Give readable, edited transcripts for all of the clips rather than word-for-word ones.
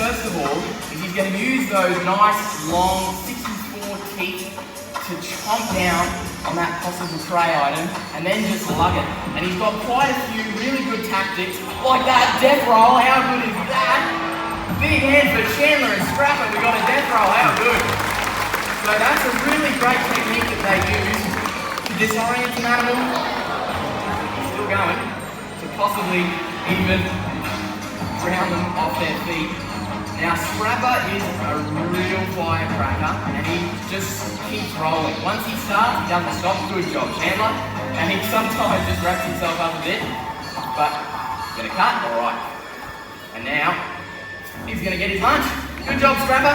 first of all, is he's going to use those nice, long, 64 teeth to chomp down on that possible prey item and then just lug it. And he's got quite a few really good tactics, like that death roll. How good is that? Big hand for Chandler and Scrapper. We got a death roll. How good? So that's a really great technique that they use to disorient an animal. He's still going to possibly even drown them off their feet. Now Scrapper is a real firecracker and he just keeps rolling. Once he starts, he doesn't stop. Good job, Chandler. And he sometimes just wraps himself up a bit. But he's gonna cut, alright. And now he's gonna get his lunch. Good job, Scrapper.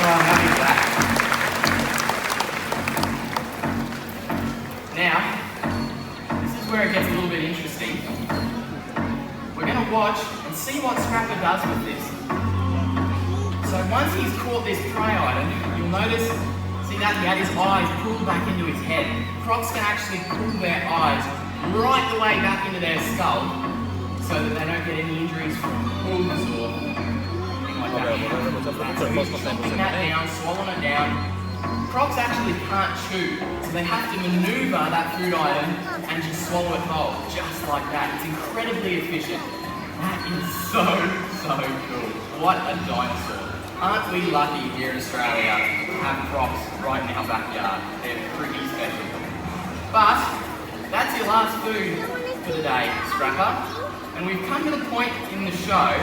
Oh, I'm happy with that. Now, this is where it gets a little bit interesting. We're going to watch and see what Scrapper does with this. So once he's caught this prey item, you'll notice, see that he had his eyes pulled back into his head. Crocs can actually pull their eyes right the way back into their skull so that they don't get any injuries from pulls or anything like that. So he's chopping that down, swallowing it down. Crocs actually can't chew, so they have to maneuver that food item and just swallow it whole, just like that. It's incredibly efficient. That is so cool. What a dinosaur. Aren't we lucky here in Australia to have crocs right in our backyard? They're pretty special. But that's your last food for the day, Scrapper. And we've come to the point in the show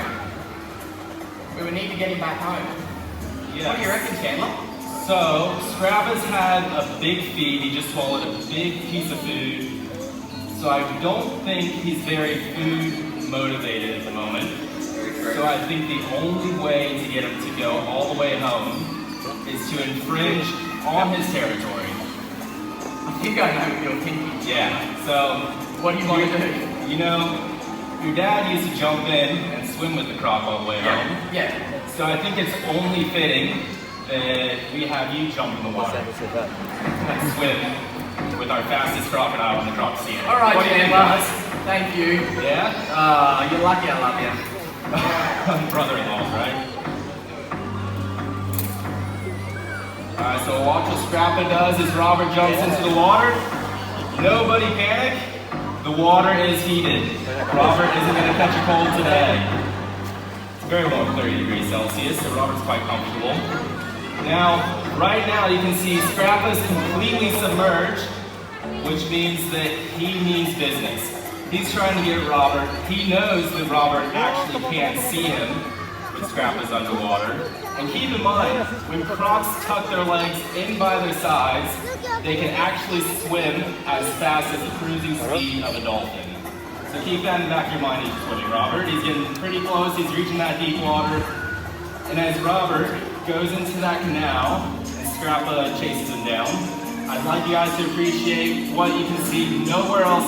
where we need to get him back home. Yes. What do you reckon, Chandler? So, Scrapper's had a big feed, he just swallowed a big piece of food. So I don't think he's very food motivated at the moment. So I think the only way to get him to go all the way home is to infringe on his territory. I think I know what you're thinking. Yeah, so what do you want to do? You know, your dad used to jump in and swim with the croc all the way home. Yeah. So I think it's only fitting that we have you jump in the water and swim with our fastest crocodile in the croc scene. Alright, Chandler. Thank you. Yeah? You're lucky I love you. Brother-in-laws, right? Alright, so watch what Scrapper does as Robert jumps into the water. Nobody panic. The water is heated. Robert isn't going to catch a cold today. It's very low, 30 degrees Celsius, so Robert's quite comfortable. Now, right now you can see Scrapper's completely submerged, which means that he means business. He's trying to get Robert. He knows that Robert actually can't see him when Scrapper's underwater. And keep in mind, when crocs tuck their legs in by their sides, they can actually swim as fast as the cruising speed of a dolphin. So keep that in the back of your mind as you're swimming, Robert. He's getting pretty close, he's reaching that deep water. And as Robert goes into that canal and Scrapper chases him down, I'd like you guys to appreciate what you can see nowhere else